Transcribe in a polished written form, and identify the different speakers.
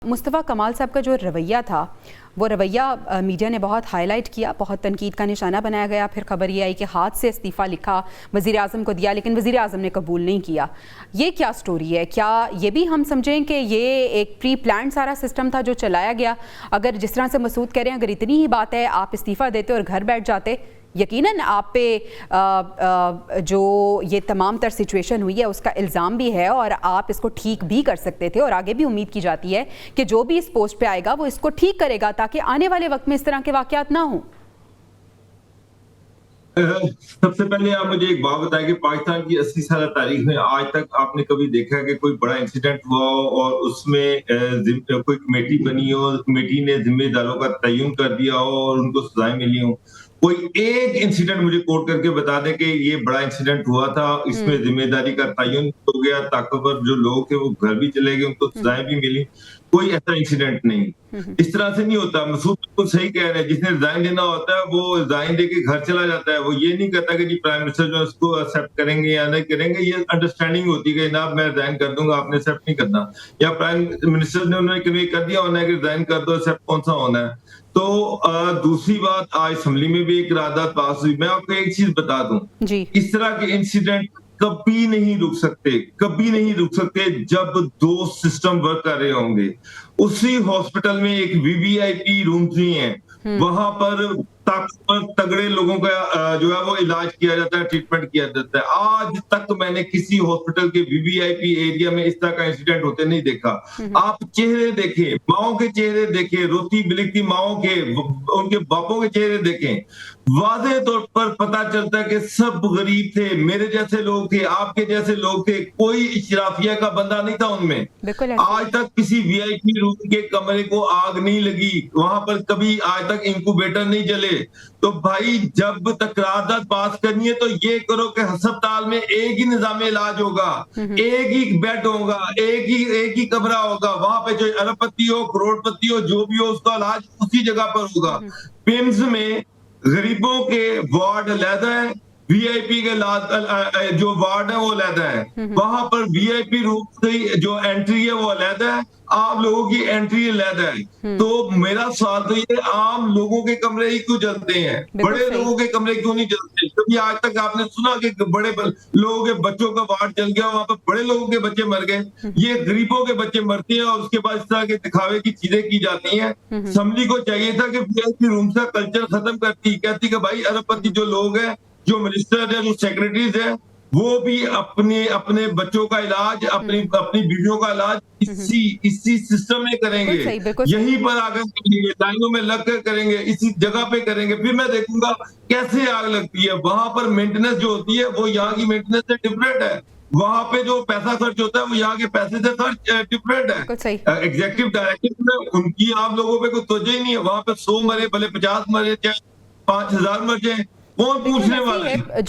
Speaker 1: मुस्तफ़ा कमाल साहब का जो रवैया था वो रवैया मीडिया ने बहुत हाईलाइट किया, बहुत तनकीद का निशाना बनाया गया। फिर खबर ये आई कि हाथ से इस्तीफ़ा लिखा, वज़ीर आज़म को दिया, लेकिन वज़ीर आज़म ने कबूल नहीं किया। ये क्या स्टोरी है? क्या ये भी हम समझें कि ये एक प्री प्लान सारा सिस्टम था जो चलाया गया? अगर जिस तरह से मसूद कह रहे हैं, अगर इतनी ही बात है, आप इस्तीफ़ा देते और घर बैठ जाते, यकीनन आप पे जो ये तमाम तर सिचुएशन हुई है उसका इल्ज़ाम भी है और आप इसको ठीक भी कर सकते थे और आगे भी उम्मीद की जाती है कि जो भी इस पोस्ट पे आएगा वो इसको ठीक करेगा ताकि आने वाले वक्त में इस तरह के वाक़यात ना हों।
Speaker 2: सबसे पहले आप मुझे एक बात बताएं कि पाकिस्तान की 80 साल तारीख में आज तक आपने कभी देखा है कि कोई बड़ा इंसिडेंट हुआ हो और उसमें कोई कमेटी बनी हो, कमेटी ने जिम्मेदारों का तयन कर दिया हो और उनको सजाएं मिली हो? कोई एक इंसिडेंट मुझे कोट करके बता दें कि ये बड़ा इंसिडेंट हुआ था, इसमें जिम्मेदारी का तयन हो गया, ताकतवर जो लोग थे वो घर भी चले गए, उनको सजाएं भी मिली। कोई ऐसा इंसिडेंट नहीं। इस तरह से नहीं होता। मसूद बिल्कुल सही कह रहे हैं, जिसने रिजाइन देना होता है वो रिजाइन देके घर चला जाता है। वो ये नहीं कहता कि जी प्राइम मिनिस्टर जो इसको एक्सेप्ट करेंगे या नहीं करेंगे। ये अंडरस्टैंडिंग होती है कि जनाब मैं रिजाइन कर दूंगा, आपने एक्सेप्ट नहीं करना, या प्राइम मिनिस्टर ने उन्होंने कन्वे कर दिया होना है कि रिजाइन कर दो, एक्सेप्ट कौन सा होना है। तो दूसरी बात, आज असेंबली में भी एक करारदाद पास हुई। मैं आपको एक चीज बता दूं, इस तरह के इंसिडेंट कभी नहीं रुक सकते, कभी नहीं रुक सकते जब दो सिस्टम वर्क कर रहे होंगे। उसी हॉस्पिटल में एक वीवीआईपी रूम भी है, वहां पर ताकतवर तगड़े लोगों का जो है वो इलाज किया जाता है, ट्रीटमेंट किया जाता है। आज तक मैंने किसी हॉस्पिटल के वीवीआईपी एरिया में इस तरह का इंसिडेंट होते नहीं देखा। आप चेहरे देखें, माओ के चेहरे देखें, रोती बिलखती माओ के, उनके बापों के चेहरे देखें, वाज़े तौर पर पता चलता है कि सब गरीब थे, मेरे जैसे लोग थे, आपके जैसे लोग थे, कोई इशराफिया का बंदा नहीं था उनमें। आज तक किसी वीआईपी रूम के कमरे को आग नहीं लगी, वहां पर कभी आज तक इंक्यूबेटर नहीं जले। तो भाई जब तक करारदाद पास करनी है तो ये करो कि अस्पताल में एक ही निजाम इलाज होगा, एक ही बेड होगा, एक ही कमरा होगा, वहां पे जो अरबपति हो, करोड़पति हो, जो भी हो, उसका इलाज उसी जगह पर होगा। पिम्स में गरीबों के वार्ड अलग है, वीआईपी के जो वार्ड है वो अलग है। वहां पर वीआईपी रूम की जो एंट्री है वो अलग है, आम लोगों की एंट्री अलग है। तो मेरा सवाल तो ये, आम लोगों के कमरे ही क्यों जलते हैं, बड़े लोगों के कमरे क्यों नहीं जलते? क्योंकि आज तक आपने सुना कि बड़े लोगों के बच्चों का वार्ड जल गया, वहां पर बड़े लोगों के बच्चे मर गए। ये गरीबों के बच्चे मरते हैं और उसके बाद इस तरह के दिखावे की चीजें की जाती हैं। असेंबली को चाहिए था कि वीआईपी रूम का कल्चर खत्म करती, कहती कि भाई अरबपति जो लोग हैं, जो मिनिस्टर है, जो सेक्रेटरीज है, वो भी अपने अपने बच्चों का इलाज, अपनी बीवियों का इलाज इसी सिस्टम में करेंगे, यहीं पर आकर करेंगे, लाइनों में लग कर करेंगे, इसी जगह पे करेंगे। फिर मैं देखूंगा कैसे आग लगती है। वहां पर मेंटेनेंस जो होती है वो यहाँ की मेंटेनेंस से डिफरेंट है, वहां पे जो पैसा खर्च होता है वो यहाँ के पैसे से खर्च डिफरेंट है। एग्जीक्यूटिव डायरेक्टिव में उनकी आप लोगों पे कोई तवज्जो ही नहीं है। वहां पे 100 मरे, भले 50 मरे, चाहे 5000 मर जाए, कौन पूछने वाला है?